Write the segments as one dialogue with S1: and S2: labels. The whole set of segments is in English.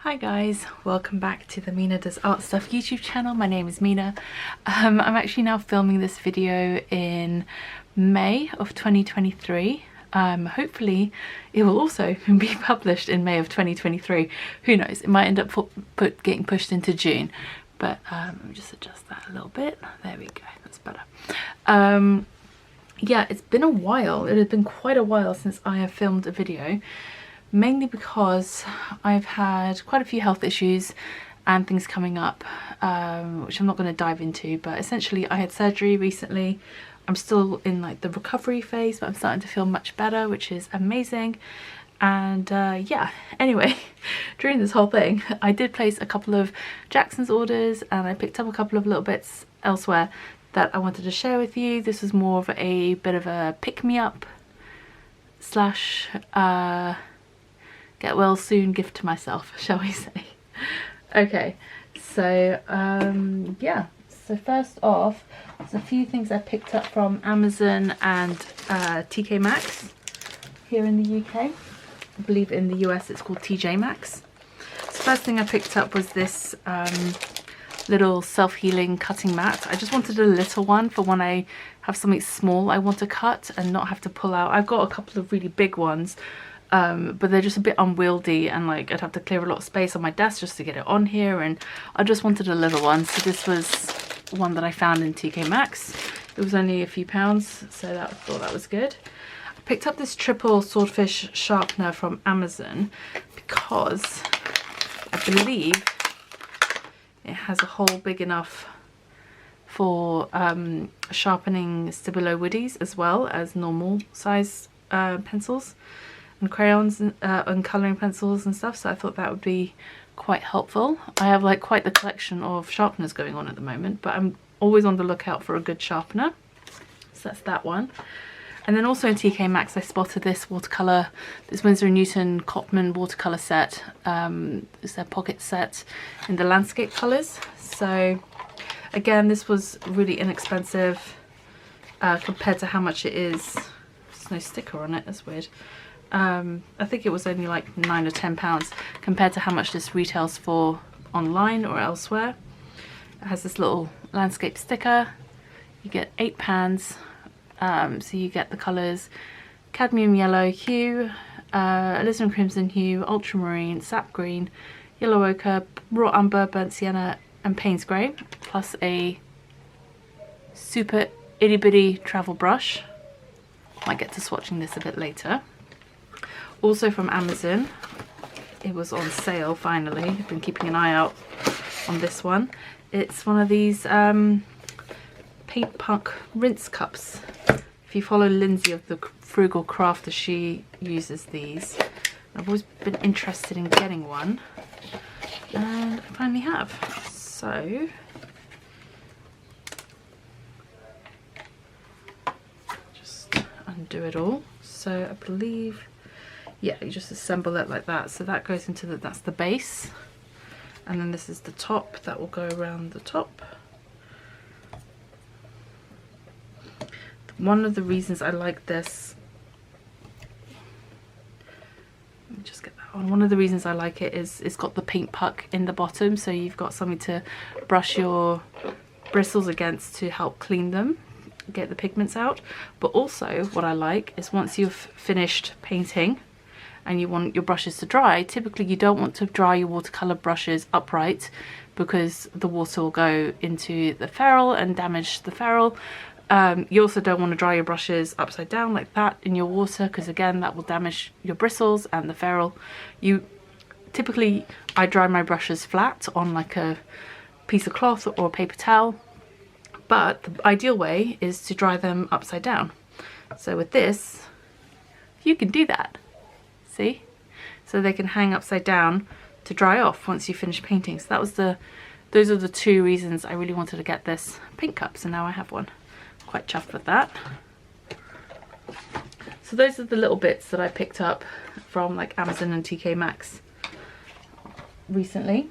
S1: Hi guys, welcome back to the Mina Does Art Stuff YouTube channel. My name is Mina. I'm actually now filming this video in May of 2023. Hopefully it will also be published in May of 2023. Who knows, it might end up getting pushed into June. But let me just adjust that a little bit. There we go, that's better. Yeah, it's been a while. It has been quite a while since I have filmed a video. Mainly because I've had quite a few health issues and things coming up, which I'm not going to dive into, but essentially I had surgery recently. I'm still in like the recovery phase, but I'm starting to feel much better, which is amazing. And yeah, anyway, during this whole thing I did place a couple of Jackson's orders and I picked up a couple of little bits elsewhere that I wanted to share with you. This was more of a bit of a pick-me-up slash get well soon gift to myself, shall we say. Okay, so yeah, so first off, there's a few things I picked up from Amazon and TK Maxx here in the UK. I believe in the US it's called TJ Maxx. So first thing I picked up was this little self-healing cutting mat. I just wanted a little one for when I have something small I want to cut and not have to pull out. I've got a couple of really big ones, but they're just a bit unwieldy and like I'd have to clear a lot of space on my desk just to get it on here, and I just wanted a little one. So this was one that I found in TK Maxx. It was only a few pounds, so I thought that was good. I picked up this triple swordfish sharpener from Amazon because I believe it has a hole big enough for sharpening Stabilo woodies as well as normal size pencils and crayons and colouring pencils and stuff, so I thought that would be quite helpful. I have like quite the collection of sharpeners going on at the moment, but I'm always on the lookout for a good sharpener. So that's that one. And then also in TK Maxx I spotted this watercolour, this Winsor & Newton Cotman watercolour set. It's their pocket set in the landscape colours. So again, this was really inexpensive compared to how much it is. There's no sticker on it, that's weird. I think it was only like £9 or £10 compared to how much this retails for online or elsewhere. It has this little landscape sticker. You get 8 pans, so you get the colours cadmium yellow hue, alizarin crimson hue, ultramarine, sap green, yellow ochre, raw umber, burnt sienna and Payne's grey, plus a super itty bitty travel brush. Might get to swatching this a bit later. Also from Amazon, it was on sale finally. I've been keeping an eye out on this one. It's one of these Paint Punk rinse cups. If you follow Lindsay of the Frugal Crafter, she uses these. I've always been interested in getting one, and I finally have. So just undo it all. So I believe, yeah, you just assemble it like that. So that goes into that's the base, and then this is the top that will go around the top. One of the reasons I like this, let me just get that on. One of the reasons I like it is it's got the paint puck in the bottom, so you've got something to brush your bristles against to help clean them, get the pigments out. But also what I like is once you've finished painting and you want your brushes to dry, typically you don't want to dry your watercolor brushes upright because the water will go into the ferrule and damage the ferrule. You also don't want to dry your brushes upside down like that in your water, because again that will damage your bristles and the ferrule. Typically I dry my brushes flat on like a piece of cloth or a paper towel, but the ideal way is to dry them upside down. So with this you can do that. See? So they can hang upside down to dry off once you finish painting. So those are the two reasons I really wanted to get this paint cup, so now I have one. Quite chuffed with that. So those are the little bits that I picked up from like Amazon and TK Maxx recently.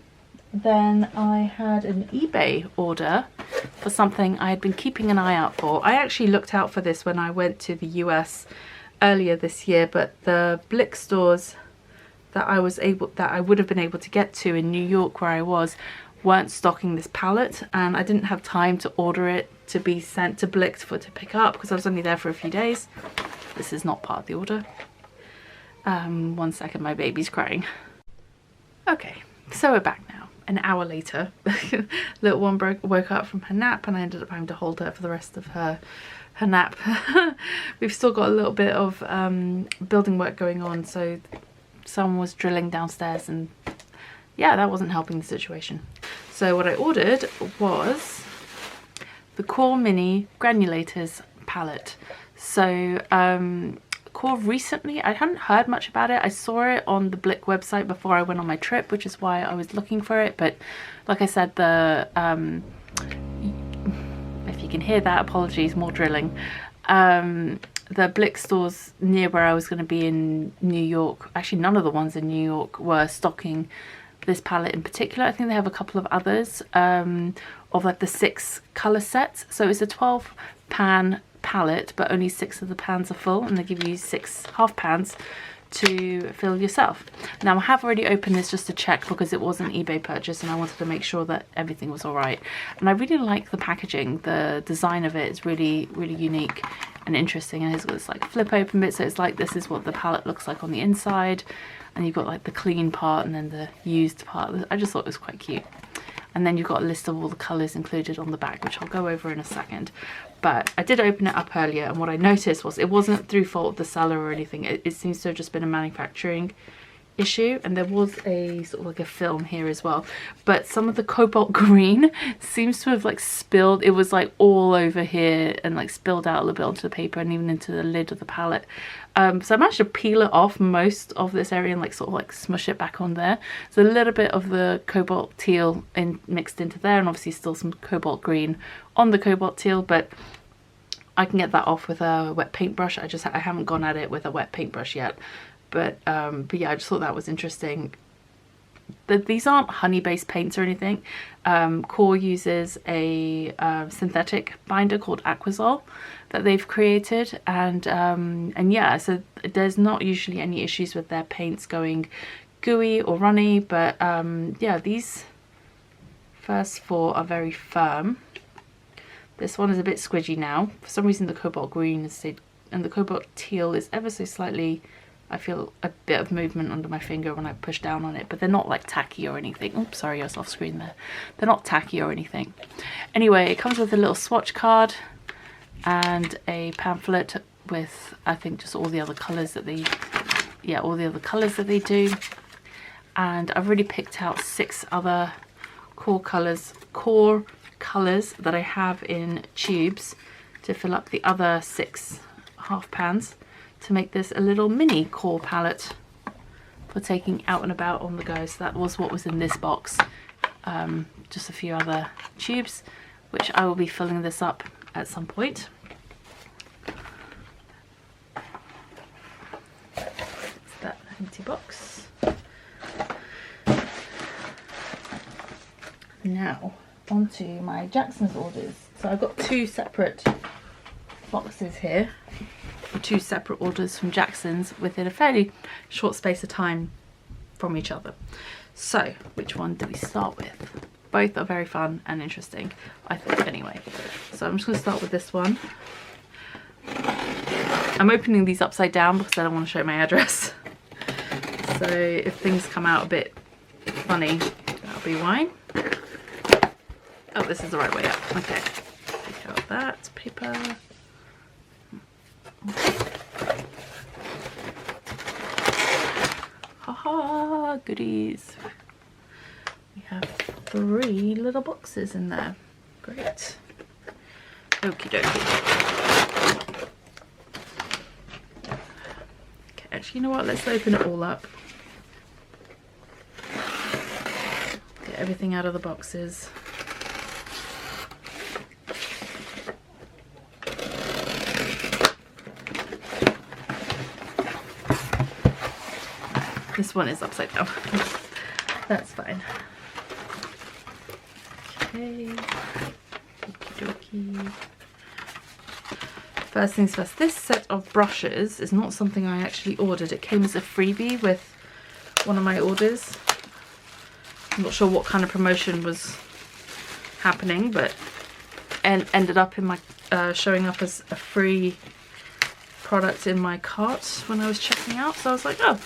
S1: Then I had an eBay order for something I had been keeping an eye out for. I actually looked out for this when I went to the US earlier this year, but the Blick stores that I would have been able to get to in New York where I was weren't stocking this palette, and I didn't have time to order it to be sent to Blick to pick up because I was only there for a few days. This is not part of the order. 1 second, my baby's crying. Okay, so we're back now. An hour later. Little one woke up from her nap and I ended up having to hold her for the rest of her nap. We've still got a little bit of building work going on, so someone was drilling downstairs and yeah, that wasn't helping the situation. So what I ordered was the Core Mini Granulators palette. So Core recently, I hadn't heard much about it. I saw it on the Blick website before I went on my trip, which is why I was looking for it. But like I said, the if you can hear that, apologies, more drilling. The Blick stores near where I was going to be in New York, actually none of the ones in New York were stocking this palette in particular. I think they have a couple of others of like the 6 color sets. So it's a 12 pan palette, but only 6 of the pans are full, and they give you 6 half pans to fill yourself. Now I have already opened this just to check because it was an eBay purchase and I wanted to make sure that everything was all right. And I really like the packaging. The design of it is really, really unique and interesting, and it's got this like flip open bit, so it's like this is what the palette looks like on the inside, and you've got like the clean part and then the used part. I just thought it was quite cute. And then you've got a list of all the colours included on the back, which I'll go over in a second. But I did open it up earlier, and what I noticed was it wasn't through fault of the seller or anything. It seems to have just been a manufacturing issue, and there was a sort of like a film here as well, but some of the cobalt green seems to have like spilled. It was like all over here and like spilled out a little bit onto the paper and even into the lid of the palette. So I managed to peel it off most of this area and like sort of like smush it back on there. So a little bit of the cobalt teal mixed into there, and obviously still some cobalt green on the cobalt teal, but I can get that off with a wet paintbrush. I haven't gone at it with a wet paintbrush yet. But yeah, I just thought that was interesting. These aren't honey-based paints or anything. Core uses a synthetic binder called Aquazol that they've created, and yeah, so there's not usually any issues with their paints going gooey or runny. But yeah, these first 4 are very firm. This one is a bit squidgy now. For some reason, the cobalt green has stayed, and the cobalt teal is ever so slightly. I feel a bit of movement under my finger when I push down on it, but they're not like tacky or anything. Oops, sorry, I was off screen there. They're not tacky or anything. Anyway, it comes with a little swatch card and a pamphlet with, I think, just all the other colours that they, yeah, all the other colours that they do. And I've already picked out 6 other core colours that I have in tubes to fill up the other 6 half pans, to make this a little mini core palette for taking out and about on the go. So that was what was in this box. Just a few other tubes, which I will be filling this up at some point. It's that empty box. Now onto my Jackson's orders. So I've got 2 separate boxes here. 2 separate orders from Jackson's within a fairly short space of time from each other. So which one do we start with? Both are very fun and interesting, I think, anyway. So I'm just going to start with this one. I'm opening these upside down because I don't want to show my address. So if things come out a bit funny, that'll be why. Oh, this is the right way up. Okay, take out that paper. Haha, goodies. We have 3 little boxes in there. Great. Okie dokie. Okay, actually, you know what? Let's open it all up. Get everything out of the boxes. This one is upside down. That's fine. Okay. Okie dokie. First things first, this set of brushes is not something I actually ordered. It came as a freebie with one of my orders. I'm not sure what kind of promotion was happening, but ended up in my showing up as a free product in my cart when I was checking out. So I was like, oh,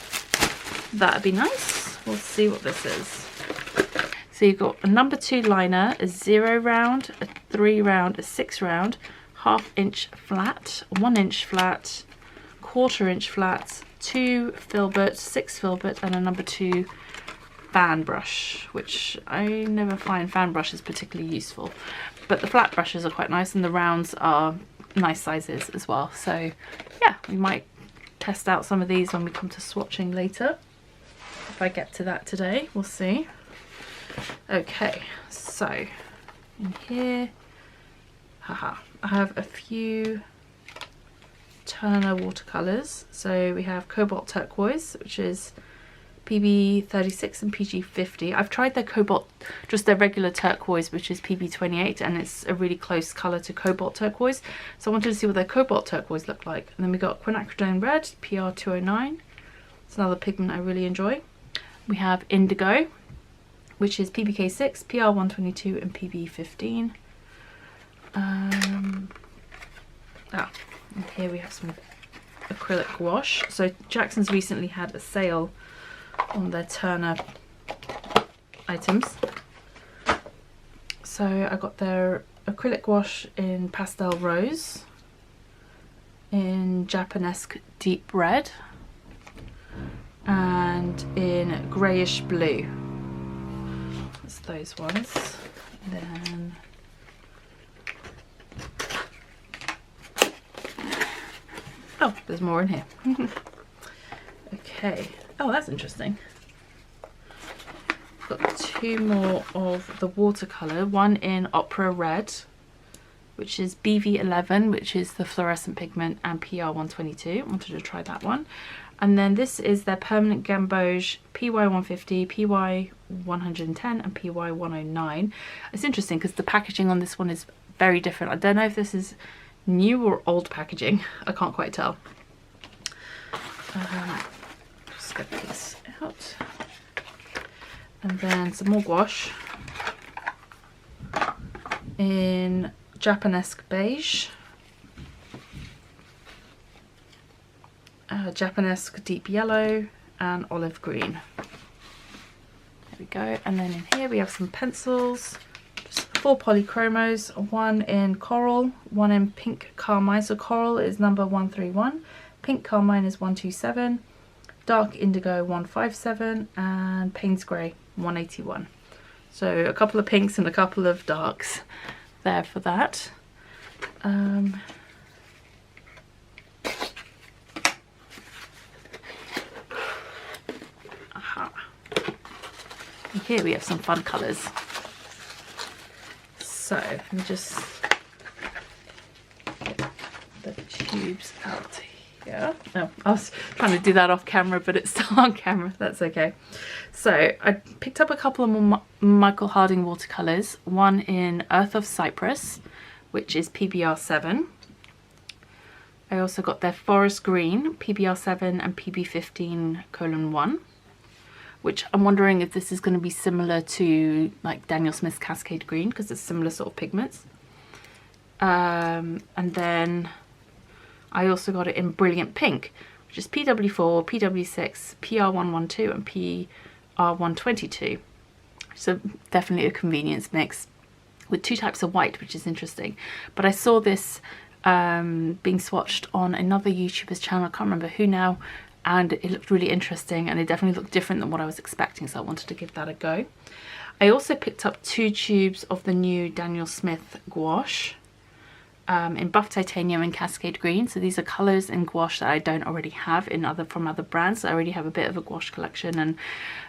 S1: that'd be nice. We'll see what this is. So you've got a number 2 liner, a 0 round, a 3 round, a 6 round, 1/2 inch flat, 1 inch flat, 1/4 inch flat, 2 filbert, 6 filbert, and a number 2 fan brush, which I never find fan brushes particularly useful, but the flat brushes are quite nice and the rounds are nice sizes as well. So yeah, we might test out some of these when we come to swatching later. If I get to that today, we'll see. Okay, so in here, I have a few Turner watercolors. So we have Cobalt Turquoise, which is PB36 and PG50. I've tried their Cobalt, just their regular turquoise, which is PB28, and it's a really close colour to Cobalt Turquoise. So I wanted to see what their Cobalt Turquoise looked like. And then we got Quinacridone Red, PR209. It's another pigment I really enjoy. We have Indigo, which is PBK6, PR122, and PB15. And here we have some acrylic gouache. So Jackson's recently had a sale on their Turner items. So I got their acrylic gouache in Pastel Rose, in Japanesque Deep Red, and in Greyish Blue. That's those ones. Then oh, there's more in here. Okay. Oh, that's interesting. Got 2 more of the watercolor. One in Opera Red, which is BV11, which is the fluorescent pigment, and PR122. I wanted to try that one. And then this is their Permanent Gamboge PY150, PY110, and PY109. It's interesting because the packaging on this one is very different. I don't know if this is new or old packaging. I can't quite tell. Just get this out. And then some more gouache in Japanesque Beige, Japanesque Deep Yellow, and Olive Green. There we go. And then in here we have some pencils, just 4 polychromos, 1 in Coral, 1 in Pink Carmine. So Coral is number 131, Pink Carmine is 127, Dark Indigo 157, and Payne's Grey 181. So a couple of pinks and a couple of darks there for that. And here we have some fun colours. So let me just get the tubes out here. Oh, I was trying to do that off camera, but it's still on camera. That's okay. So I picked up a couple of more Michael Harding watercolours. One in Earth of Cyprus, which is PBR7. I also got their Forest Green, PBR7 and PB15:1, which I'm wondering if this is going to be similar to like Daniel Smith's Cascade Green, because it's similar sort of pigments. And then I also got it in Brilliant Pink, which is PW4, PW6, PR112 and PR122. So definitely a convenience mix with 2 types of white, which is interesting. But I saw this being swatched on another YouTuber's channel, I can't remember who now, and it looked really interesting and it definitely looked different than what I was expecting, so I wanted to give that a go. I also picked up 2 tubes of the new Daniel Smith gouache in Buff Titanium and Cascade Green. So these are colours in gouache that I don't already have from other brands. I already have a bit of a gouache collection, and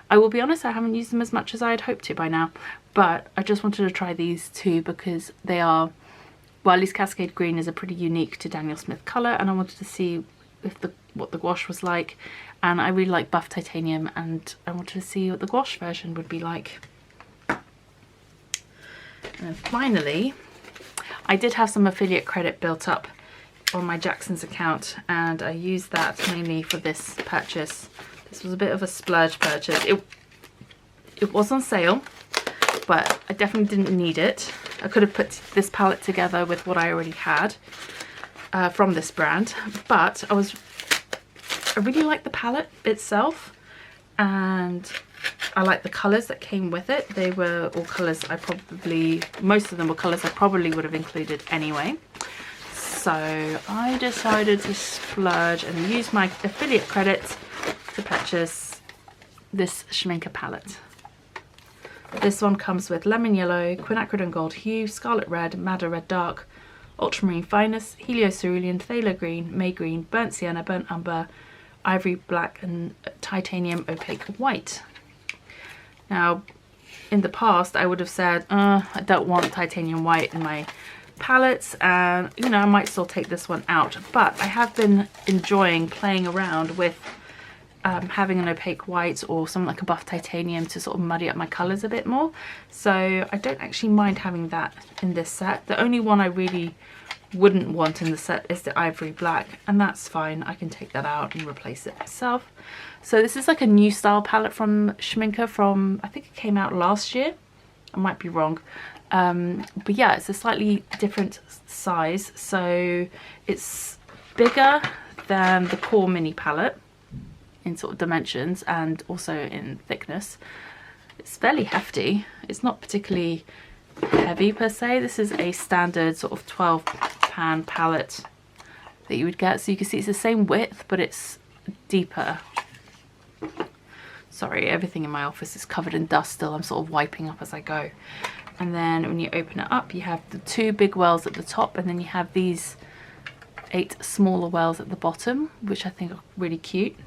S1: I will be honest, I haven't used them as much as I had hoped to by now, but I just wanted to try these 2 because they are, well, at least Cascade Green is a pretty unique to Daniel Smith colour, and I wanted to see if what the gouache was like. And I really like Buff Titanium, and I wanted to see what the gouache version would be like. And then finally, I did have some affiliate credit built up on my Jackson's account, and I used that mainly for this purchase. This was a bit of a splurge purchase. It was on sale, but I definitely didn't need it. I could have put this palette together with what I already had from this brand, but I really like the palette itself, and I like the colours that came with it. They were all colours most of them were colours I probably would have included anyway. So I decided to splurge and use my affiliate credits to purchase this Schmincke palette. This one comes with lemon yellow, quinacridone gold hue, scarlet red, madder red dark, ultramarine finest, helio cerulean, phthalo green, may green, burnt sienna, burnt umber, ivory black, and titanium opaque white. Now, in the past, I would have said, I don't want titanium white in my palettes, and you know, I might still take this one out, but I have been enjoying playing around with having an opaque white or something like a buff titanium to sort of muddy up my colours a bit more. So I don't actually mind having that in this set. The only one I really wouldn't want in the set is the ivory black, and that's fine. I can take that out and replace it myself. So this is like a new style palette from Schmincke from, I think it came out last year. I might be wrong. But yeah, it's a slightly different size. So it's bigger than the core mini palette in sort of dimensions and also in thickness. It's fairly hefty. It's not particularly heavy per se. This is a standard sort of 12 pan palette that you would get. So you can see it's the same width, but it's deeper. Sorry, everything in my office is covered in dust still. I'm sort of wiping up as I go. And then when you open it up, you have the 2 big wells at the top, and then you have these 8 smaller wells at the bottom, which I think are really cute.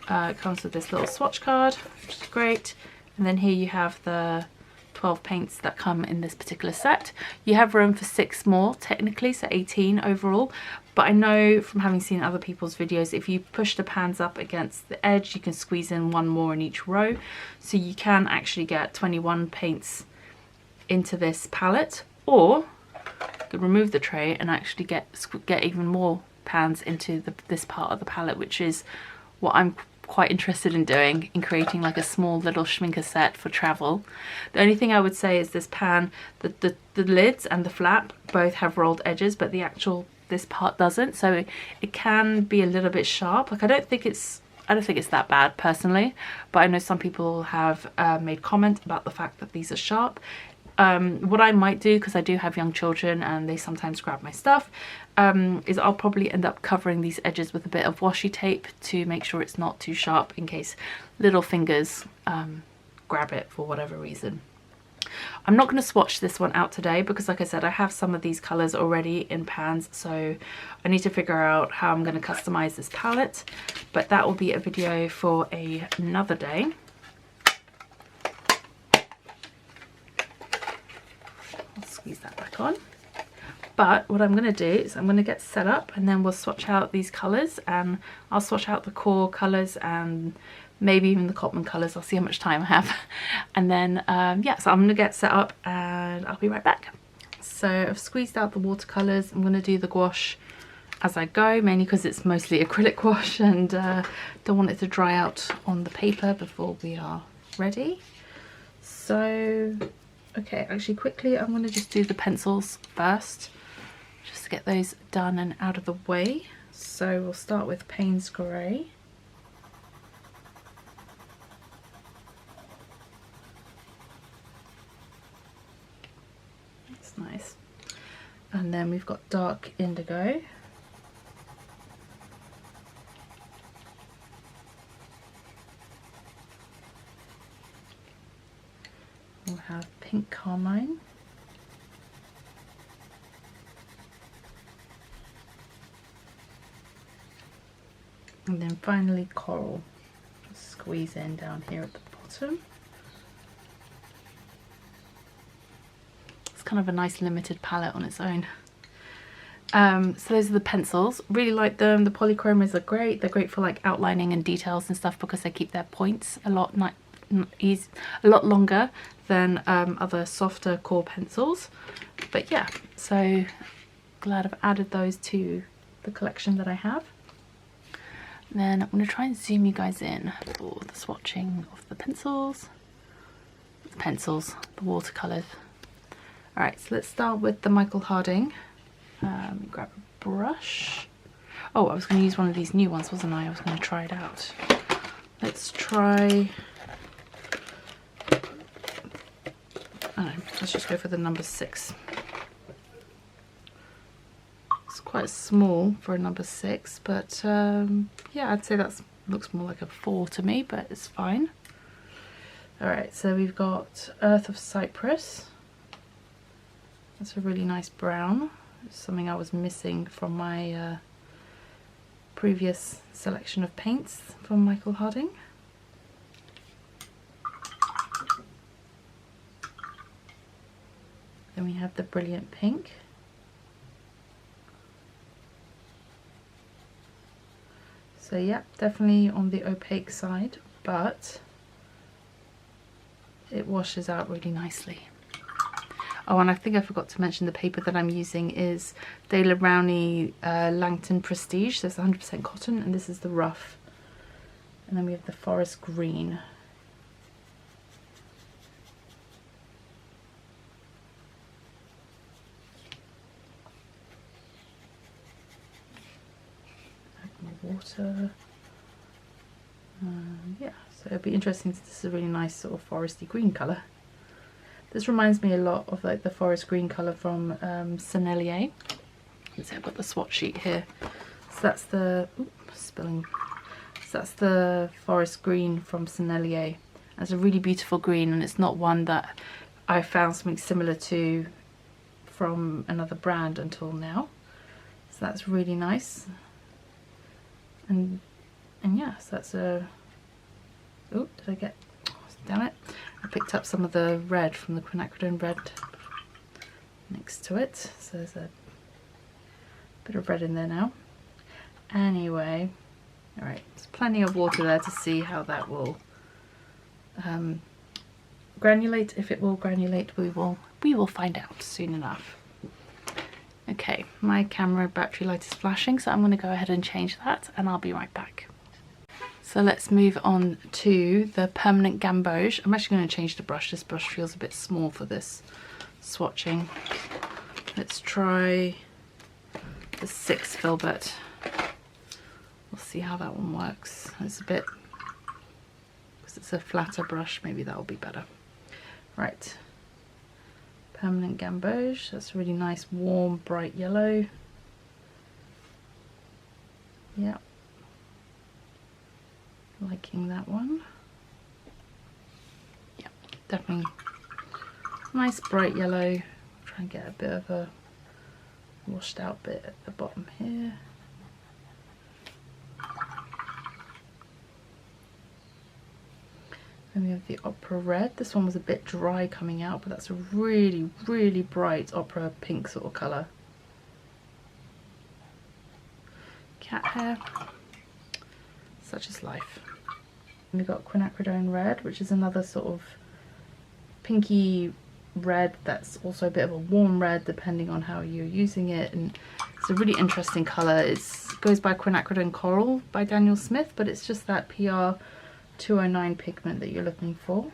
S1: It comes with this little swatch card, which is great. And then here you have the 12 paints that come in this particular set. You have room for 6 more technically, so 18 overall. But I know from having seen other people's videos, if you push the pans up against the edge, you can squeeze in 1 more in each row. So you can actually get 21 paints into this palette, or you could remove the tray and actually get even more pans into this part of the palette, which is what I'm quite interested in doing, in creating like a small little Schmincke set for travel. The only thing I would say is this pan, the lids and the flap both have rolled edges, but this part doesn't, so it can be a little bit sharp. Like I don't think it's that bad personally, but I know some people have made comment about the fact that these are sharp. What I might do, because I do have young children and they sometimes grab my stuff, is I'll probably end up covering these edges with a bit of washi tape to make sure it's not too sharp in case little fingers grab it for whatever reason. I'm not going to swatch this one out today because, like I said, I have some of these colours already in pans, so I need to figure out how I'm going to customise this palette, but that will be a video for another day. Squeeze that back on. But what I'm going to do is I'm going to get set up and then we'll swatch out these colours, and I'll swatch out the core colours and maybe even the Cotman colours. I'll see how much time I have. And then yeah, so I'm going to get set up and I'll be right back. So I've squeezed out the watercolours. I'm going to do the gouache as I go, mainly because it's mostly acrylic gouache and don't want it to dry out on the paper before we are ready. So okay, actually quickly I'm going to just do the pencils first, just to get those done and out of the way. So we'll start with Payne's Grey. That's nice. And then we've got Dark Indigo. We'll have Pink Carmine. And then finally Coral. Just squeeze in down here at the bottom. It's kind of a nice limited palette on its own. So those are the pencils. Really like them. The polychromos are great. They're great for like outlining and details and stuff because they keep their points a lot longer than other softer core pencils. But yeah, so glad I've added those to the collection that I have. Then I'm going to try and zoom you guys in for the swatching of the pencils. The watercolors. Alright, so let's start with the Michael Harding. Grab a brush. Oh, I was going to use one of these new ones, wasn't I? I was going to try it out. Let's try... I don't know, let's just go for the number 6. It's quite small for a number 6, but yeah, I'd say that looks more like a 4 to me, but it's fine. Alright, so we've got Earth of Cyprus. That's a really nice brown. It's something I was missing from my previous selection of paints from Michael Harding. Then we have the Brilliant Pink. So yeah, definitely on the opaque side, but it washes out really nicely. Oh, and I think I forgot to mention the paper that I'm using is Daler Rowney Langton Prestige. So it's 100% cotton, and this is the rough. And then we have the Forest Green. Water. Yeah, so it'll be interesting. This is a really nice sort of foresty green colour. This reminds me a lot of like the forest green colour from Sennelier. So I've got the swatch sheet here. So that's the So that's the forest green from Sennelier. It's a really beautiful green, and it's not one that I found something similar to from another brand until now. So that's really nice. And yes, that's a... Oh, did I get... Damn it. I picked up some of the red from the quinacridone red next to it. So there's a bit of red in there now. Anyway, alright, there's plenty of water there to see how that will granulate. If it will granulate, we will find out soon enough. Okay, my camera battery light is flashing, so I'm going to go ahead and change that, and I'll be right back. So let's move on to the Permanent Gamboge. I'm actually going to change the brush. This brush feels a bit small for this swatching. Let's try the 6 filbert. We'll see how that one works. It's a bit, because it's a flatter brush, maybe that'll be better. Right. Permanent Gamboge, that's a really nice warm bright yellow. Yeah, liking that one. Yeah, definitely nice bright yellow. Try and get a bit of a washed out bit at the bottom here. Then we have the Opera Red. This one was a bit dry coming out, but that's a really, really bright opera pink sort of colour. Cat hair. Such is life. And we've got Quinacridone Red, which is another sort of pinky red that's also a bit of a warm red depending on how you're using it, and it's a really interesting colour. It goes by Quinacridone Coral by Daniel Smith, but it's just that PR 209 pigment that you're looking for.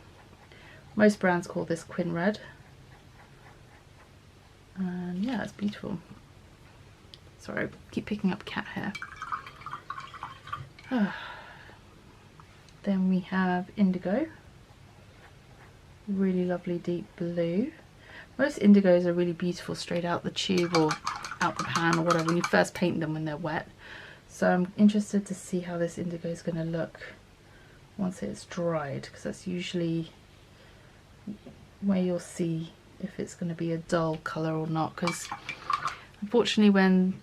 S1: Most brands call this Quin Red, and yeah, it's beautiful. Sorry, I keep picking up cat hair. Then we have Indigo, really lovely deep blue. Most indigos are really beautiful straight out the tube or out the pan or whatever when you first paint them when they're wet. So I'm interested to see how this indigo is going to look once it's dried, because that's usually where you'll see if it's going to be a dull colour or not, because unfortunately when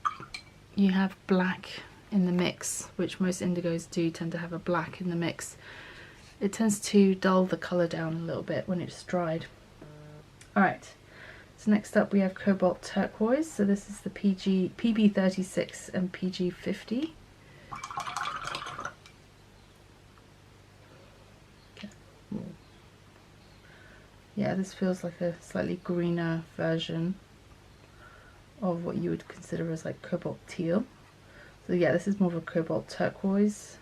S1: you have black in the mix, which most indigos do tend to have a black in the mix, it tends to dull the colour down a little bit when it's dried. Alright, so next up we have Cobalt Turquoise. So this is the PB36 and PG50. Yeah, this feels like a slightly greener version of what you would consider as like cobalt teal. So yeah, this is more of a cobalt turquoise.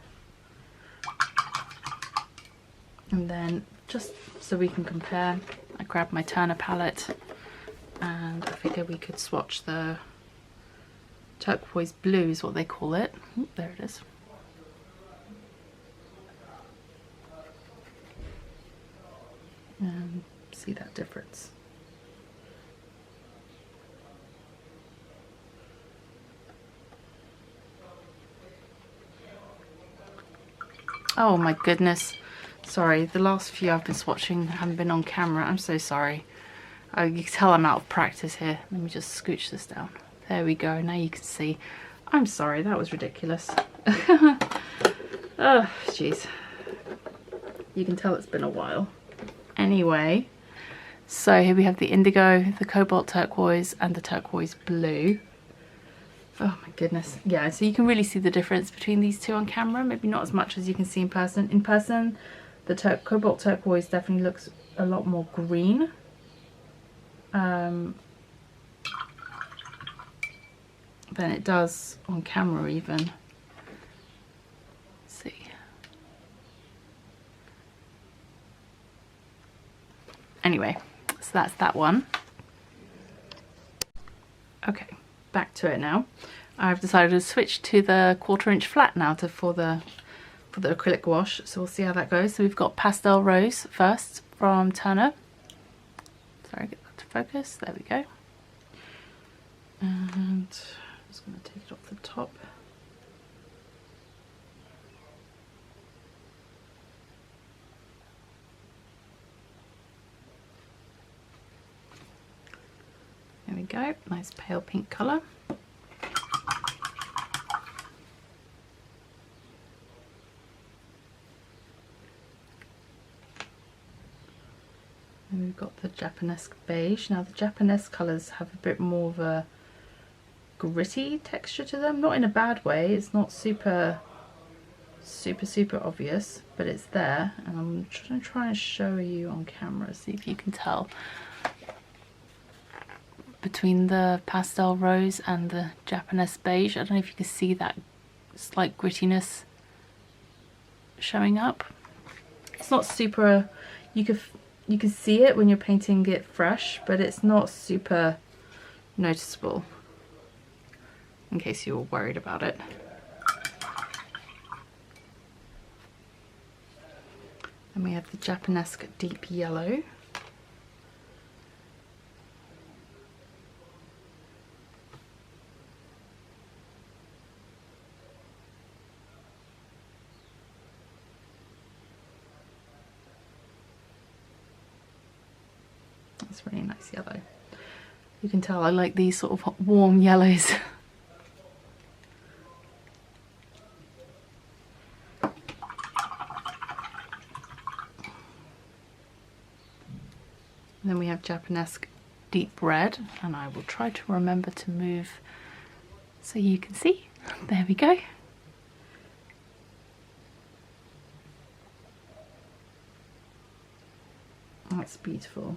S1: And then just so we can compare, I grabbed my Turner palette and I figured we could swatch the turquoise blue is what they call it. Ooh, there it is. And see that difference. Oh my goodness. Sorry, the last few I've been swatching haven't been on camera. I'm so sorry. Oh, you can tell I'm out of practice here. Let me just scooch this down. There we go. Now you can see. I'm sorry, that was ridiculous. Oh, jeez. You can tell it's been a while. Anyway, so here we have the indigo, the cobalt turquoise, and the turquoise blue. Oh my goodness. Yeah, so you can really see the difference between these two on camera. Maybe not as much as you can see in person. In person, the cobalt turquoise definitely looks a lot more green. Than it does on camera even. Let's see. Anyway, so that's that one. Okay, back to it now. I've decided to switch to the 1/4 inch flat now for the acrylic gouache, so we'll see how that goes. So we've got Pastel Rose first from Turner. Sorry, get that to focus. There we go. And I'm just going to take it off the top. There we go, nice pale pink colour. And we've got the Japanesque beige. Now the Japanesque colours have a bit more of a gritty texture to them, not in a bad way. It's not super obvious, but it's there, and I'm going to try and show you on camera, see if you can tell between the Pastel Rose and the Japanesque beige. I don't know if you can see that slight grittiness showing up. It's not super, you can see it when you're painting it fresh, but it's not super noticeable, in case you were worried about it. Then we have the Japanesque deep yellow. That's really nice yellow. You can tell I like these sort of warm yellows. And then we have Japanesque deep red, and I will try to remember to move so you can see. There we go. That's beautiful.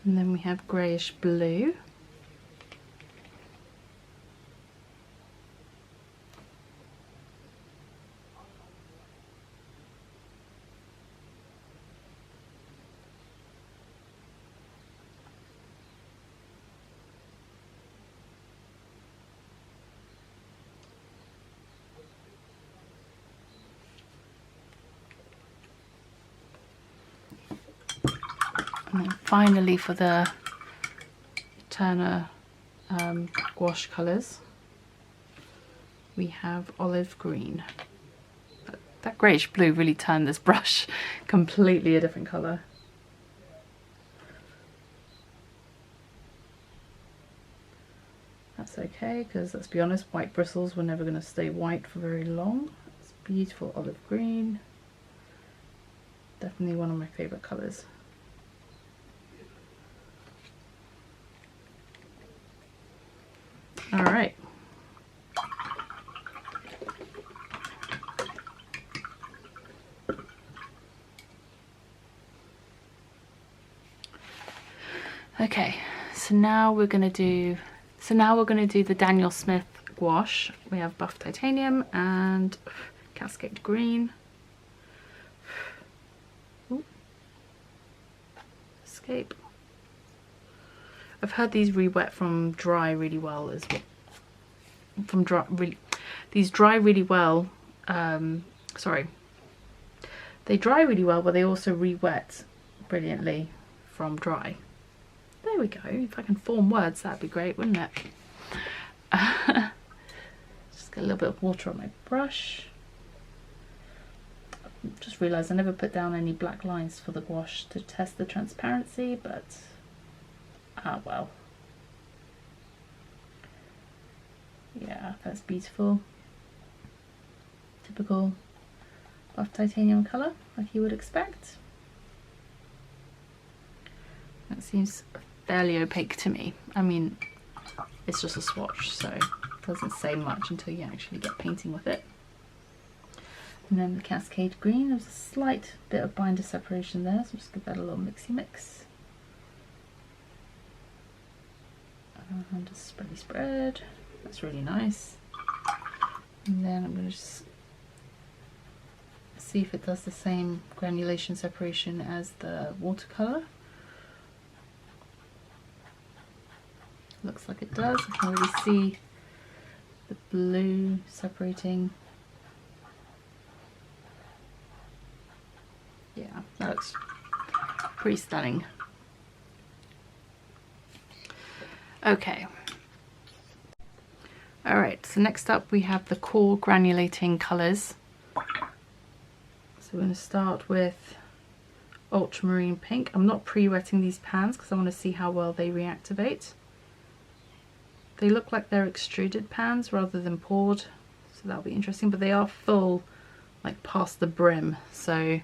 S1: And then we have greyish blue. And then finally for the Turner gouache colours, we have olive green. That greyish blue really turned this brush completely a different colour. That's okay, because let's be honest, white bristles were never going to stay white for very long. It's beautiful olive green. Definitely one of my favorite colors. All right. Okay, so now we're gonna do the Daniel Smith gouache. We have buff titanium and cascade green. Ooh. Escape. I've heard these re-wet from dry really well as well. These dry really well. Sorry. They dry really well, but they also re-wet brilliantly from dry. There we go. If I can form words, that'd be great, wouldn't it? Just get a little bit of water on my brush. Just realised I never put down any black lines for the gouache to test the transparency, but ah well. Yeah, that's beautiful. Typical buff titanium colour, like you would expect. That seems fairly opaque to me. I mean, it's just a swatch, so it doesn't say much until you actually get painting with it. And then the cascade green, there's a slight bit of binder separation there, so just give that a little mixy mix. And just spready spread. That's really nice. And then I'm going to just see if it does the same granulation separation as the watercolor. Looks like it does. I can already see the blue separating. Yeah, that looks pretty stunning. Okay. Alright, so next up we have the core granulating colours. So we're going to start with ultramarine pink. I'm not pre-wetting these pans because I want to see how well they reactivate. They look like they're extruded pans rather than poured, so that'll be interesting, but they are full, like past the brim, so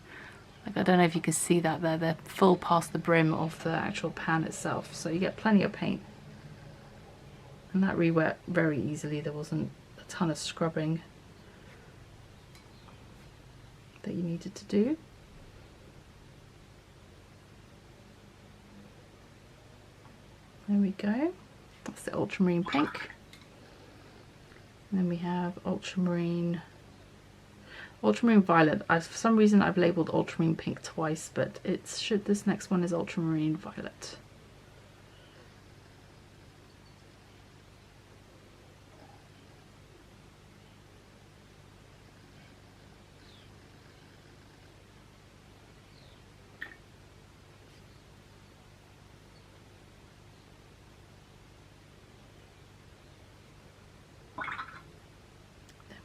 S1: like I don't know if you can see that there, they're full past the brim of the actual pan itself, so you get plenty of paint. And that re-wet very easily, there wasn't a ton of scrubbing that you needed to do. There we go. That's the ultramarine pink. And then we have ultramarine violet. For some reason I've labelled ultramarine pink twice, but this next one is ultramarine violet.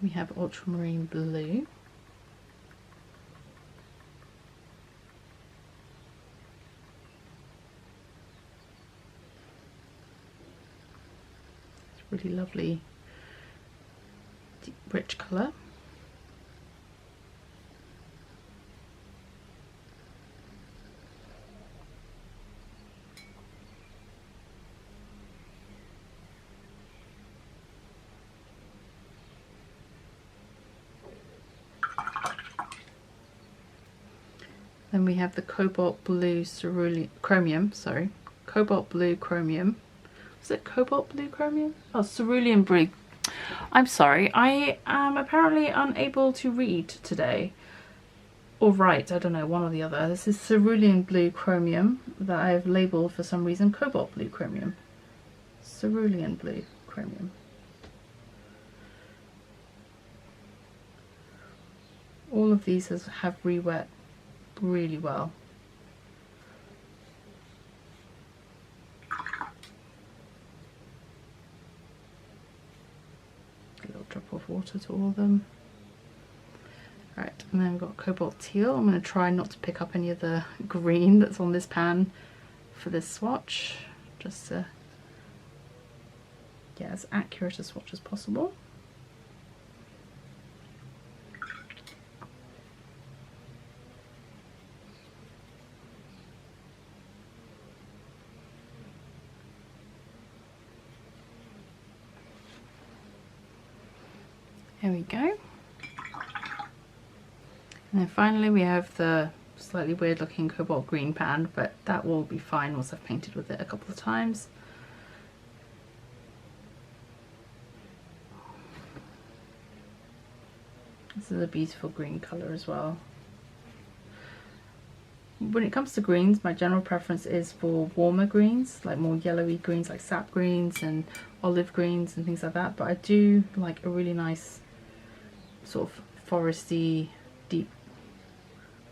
S1: We have ultramarine blue. It's a really lovely, deep, rich colour. Then we have the cobalt blue chromium, sorry. Cobalt blue chromium. Is it cobalt blue chromium? Oh, cerulean blue. I'm sorry, I am apparently unable to read today. Or write, I don't know, one or the other. This is cerulean blue chromium that I've labelled for some reason cobalt blue chromium. Cerulean blue chromium. All of these have re-wet really well. A little drop of water to all of them. Right, and then we've got cobalt teal. I'm going to try not to pick up any of the green that's on this pan for this swatch, just to get as accurate a swatch as possible. There we go. And then finally we have the slightly weird looking cobalt green pan, but that will be fine once I've painted with it a couple of times. This is a beautiful green colour as well. When it comes to greens, my general preference is for warmer greens, like more yellowy greens like sap greens and olive greens and things like that, but I do like a really nice sort of foresty deep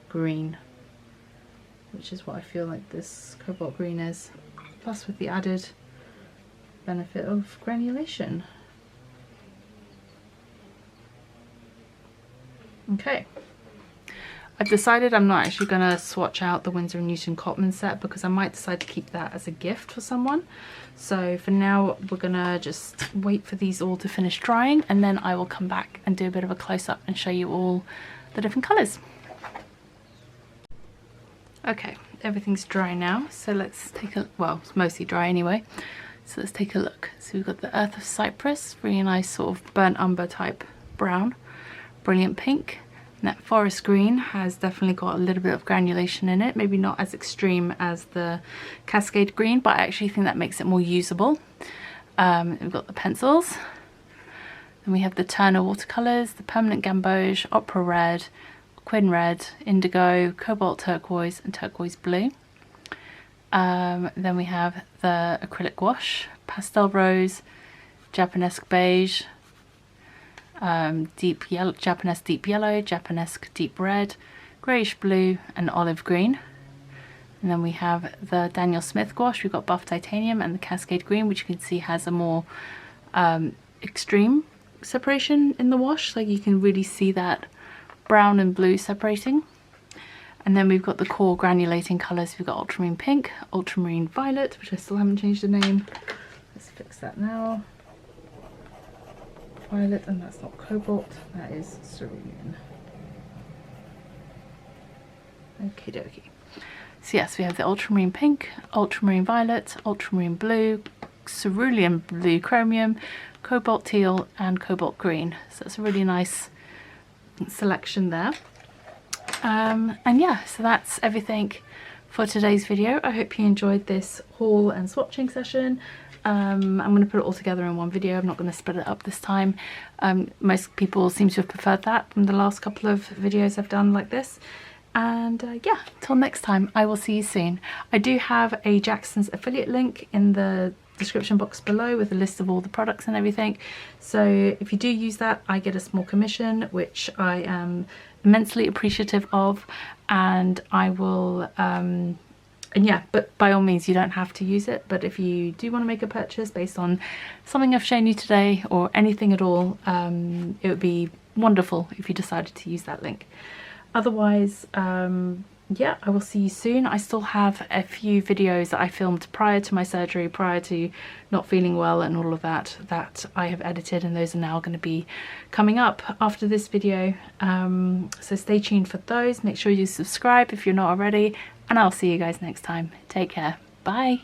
S1: green, which is what I feel like this cobalt green is, plus with the added benefit of granulation. Okay, I've decided I'm not actually going to swatch out the Winsor & Newton Cotman set because I might decide to keep that as a gift for someone. So for now we're going to just wait for these all to finish drying, and then I will come back and do a bit of a close-up and show you all the different colours. Okay, everything's dry now, so let's take a, well, it's mostly dry anyway, so let's take a look. So we've got the Earth of Cyprus, really nice sort of burnt umber type brown, brilliant pink. And that forest green has definitely got a little bit of granulation in it, maybe not as extreme as the Cascade green, but I actually think that makes it more usable. We've got the pencils, then we have the Turner watercolors, the permanent gamboge, opera red, quin red, indigo, cobalt turquoise and turquoise blue. Then we have the acrylic gouache, pastel rose, Japanesque beige, deep yellow, Japanesque deep yellow, Japanesque deep red, greyish blue and olive green. And then we have the Daniel Smith gouache. We've got buff titanium and the Cascade green, which you can see has a more extreme separation in the wash, like you can really see that brown and blue separating. And then we've got the core granulating colours. We've got ultramarine pink, ultramarine violet, which I still haven't changed the name. Let's fix that now. Violet, and that's not cobalt, that is cerulean. Okie dokie. So yes, we have the ultramarine pink, ultramarine violet, ultramarine blue, cerulean blue chromium, cobalt teal and cobalt green. So it's a really nice selection there. And yeah, so that's everything for today's video. I hope you enjoyed this haul and swatching session. I'm going to put it all together in one video. I'm not going to split it up this time. Most people seem to have preferred that from the last couple of videos I've done like this. And yeah, till next time, I will see you soon. I do have a Jackson's affiliate link in the description box below with a list of all the products and everything. So if you do use that, I get a small commission, which I am immensely appreciative of, and I will and yeah, but by all means you don't have to use it, but if you do want to make a purchase based on something I've shown you today or anything at all, it would be wonderful if you decided to use that link. Otherwise, yeah, I will see you soon. I still have a few videos that I filmed prior to my surgery, prior to not feeling well and all of that, that I have edited, and those are now going to be coming up after this video. So stay tuned for those. Make sure you subscribe if you're not already, and I'll see you guys next time. Take care. Bye.